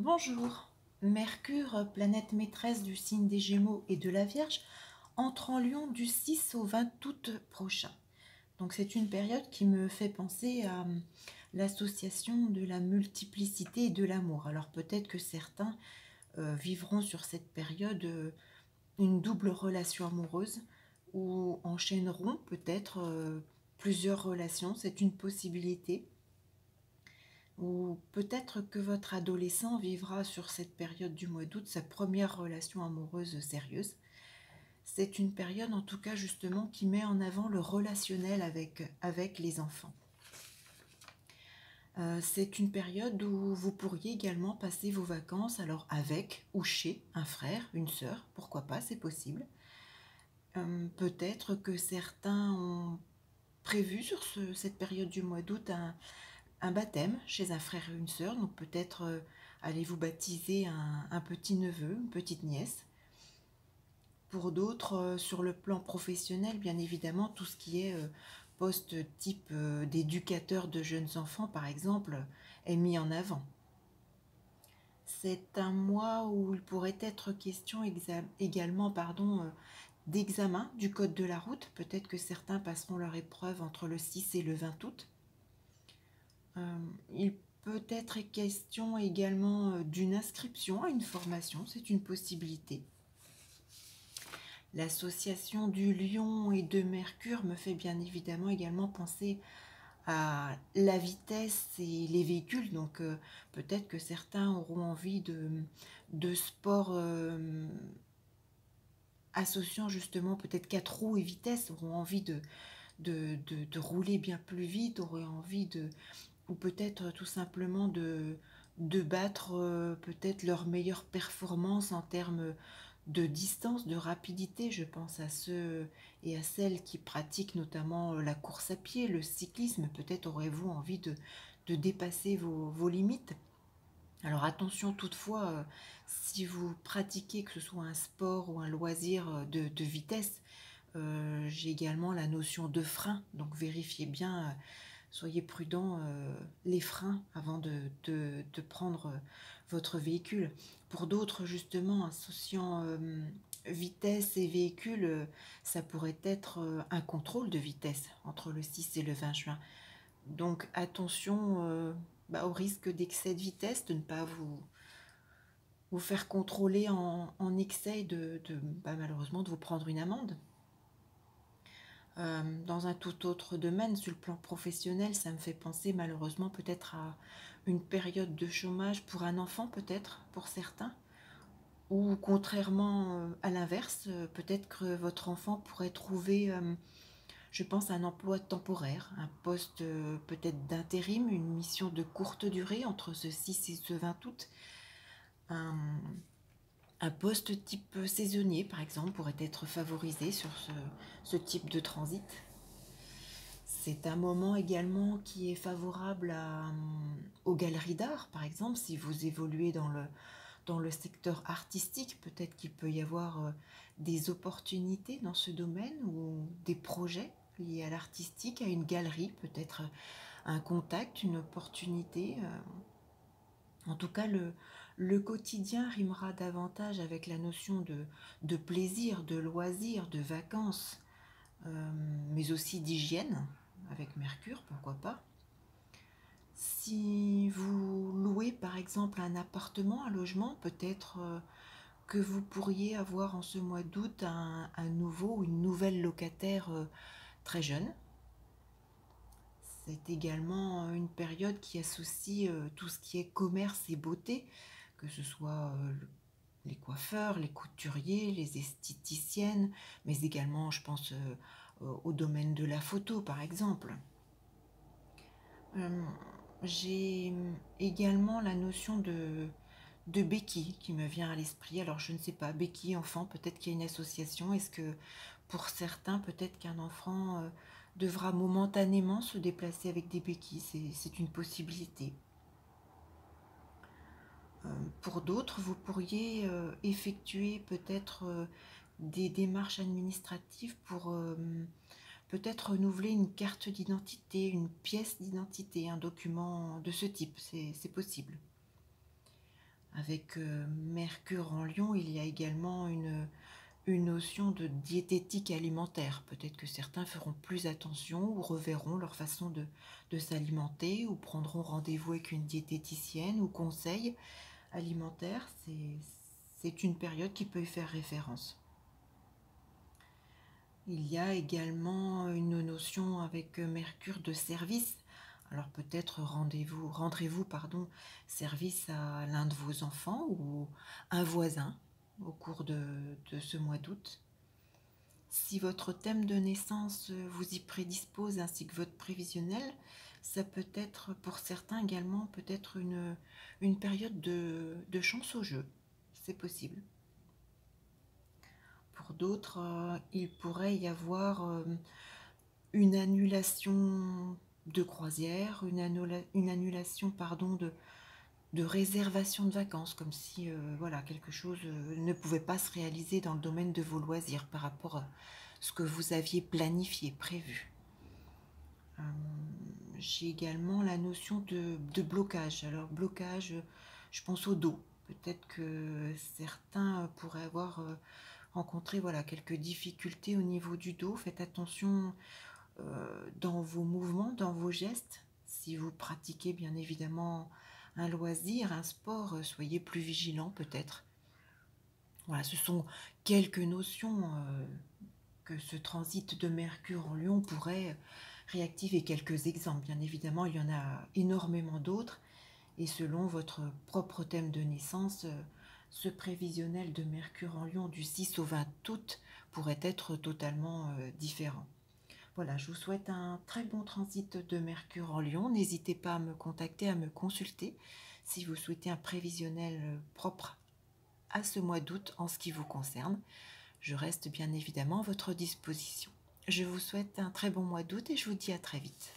Bonjour. Mercure, planète maîtresse du signe des Gémeaux et de la Vierge, entre en Lion du 6 au 20 août prochain. Donc c'est une période qui me fait penser à l'association de la multiplicité et de l'amour. Alors peut-être que certains vivront sur cette période une double relation amoureuse ou enchaîneront peut-être plusieurs relations. C'est une possibilité. Ou peut-être que votre adolescent vivra sur cette période du mois d'août sa première relation amoureuse sérieuse. C'est une période en tout cas justement qui met en avant le relationnel avec les enfants. C'est une période où vous pourriez également passer vos vacances alors avec ou chez un frère, une sœur, pourquoi pas, c'est possible. Peut-être que certains ont prévu sur cette période du mois d'août un baptême chez un frère et une sœur, donc peut-être allez-vous baptiser un petit neveu, une petite nièce. Pour d'autres, sur le plan professionnel, bien évidemment, tout ce qui est poste type d'éducateur de jeunes enfants, par exemple, est mis en avant. C'est un mois où il pourrait être question également d'examen du code de la route. Peut-être que certains passeront leur épreuve entre le 6 et le 20 août. Il peut être question également d'une inscription à une formation, c'est une possibilité. L'association du Lion et de Mercure me fait bien évidemment également penser à la vitesse et les véhicules. Donc peut-être que certains auront envie de sports associant justement peut-être 4 roues et vitesse, auront envie de rouler bien plus vite, auraient envie ou peut-être tout simplement de battre peut-être leur meilleure performance en termes de distance, de rapidité. Je pense à ceux et à celles qui pratiquent notamment la course à pied, le cyclisme. Peut-être aurez-vous envie de dépasser vos limites. Alors attention toutefois, si vous pratiquez que ce soit un sport ou un loisir de vitesse, j'ai également la notion de frein, donc vérifiez bien, soyez prudent, les freins avant de prendre votre véhicule. Pour d'autres, justement, associant vitesse et véhicule, ça pourrait être un contrôle de vitesse entre le 6 et le 20 juin. Donc attention au risque d'excès de vitesse, de ne pas vous faire contrôler en excès et malheureusement de vous prendre une amende. Dans un tout autre domaine, sur le plan professionnel, ça me fait penser malheureusement peut-être à une période de chômage pour un enfant, peut-être pour certains, ou contrairement à l'inverse, peut-être que votre enfant pourrait trouver, je pense, un emploi temporaire, un poste peut-être d'intérim, une mission de courte durée entre ce 6 et ce 20 août. Un poste type saisonnier, par exemple, pourrait être favorisé sur ce type de transit. C'est un moment également qui est favorable aux galeries d'art, par exemple, si vous évoluez dans le secteur artistique, peut-être qu'il peut y avoir des opportunités dans ce domaine ou des projets liés à l'artistique, à une galerie, peut-être un contact, une opportunité. En tout cas, le quotidien rimera davantage avec la notion de plaisir, de loisir, de vacances, mais aussi d'hygiène, avec Mercure, pourquoi pas. Si vous louez par exemple un appartement, un logement, peut-être que vous pourriez avoir en ce mois d'août un nouveau ou une nouvelle locataire très jeune. C'est également une période qui associe tout ce qui est commerce et beauté, que ce soit les coiffeurs, les couturiers, les esthéticiennes, mais également, je pense, au domaine de la photo, par exemple. Euh, j'ai également la notion de béquille qui me vient à l'esprit. Alors, je ne sais pas, béquille, enfant, peut-être qu'il y a une association. Est-ce que pour certains, peut-être qu'un enfant devra momentanément se déplacer avec des béquilles? C'est une possibilité. Pour d'autres, vous pourriez effectuer peut-être des démarches administratives pour peut-être renouveler une carte d'identité, une pièce d'identité, un document de ce type. C'est possible. Avec Mercure en Lion, il y a également une notion de diététique alimentaire. Peut-être que certains feront plus attention ou reverront leur façon de s'alimenter ou prendront rendez-vous avec une diététicienne ou conseil alimentaire. C'est une période qui peut y faire référence. Il y a également une notion avec Mercure de service. Alors peut-être rendrez-vous service à l'un de vos enfants ou un voisin au cours de ce mois d'août. Si votre thème de naissance vous y prédispose ainsi que votre prévisionnel, ça peut être pour certains également peut-être une période de chance au jeu. C'est possible. Pour d'autres, il pourrait y avoir une annulation de croisière, une annulation de réservation de vacances, comme si voilà, quelque chose ne pouvait pas se réaliser dans le domaine de vos loisirs par rapport à ce que vous aviez planifié, prévu. Euh, j'ai également la notion de blocage. Alors blocage, je pense au dos. Peut-être que certains pourraient avoir rencontré voilà, quelques difficultés au niveau du dos. Faites attention dans vos mouvements, dans vos gestes. Si vous pratiquez bien évidemment un loisir, un sport, soyez plus vigilant peut-être. Voilà, ce sont quelques notions que ce transit de Mercure en Lion pourrait réactiver. Quelques exemples, bien évidemment, il y en a énormément d'autres. Et selon votre propre thème de naissance, ce prévisionnel de Mercure en Lion du 6 au 20 août pourrait être totalement différent. Voilà, je vous souhaite un très bon transit de Mercure en Lion. N'hésitez pas à me contacter, à me consulter si vous souhaitez un prévisionnel propre à ce mois d'août en ce qui vous concerne. Je reste bien évidemment à votre disposition. Je vous souhaite un très bon mois d'août et je vous dis à très vite.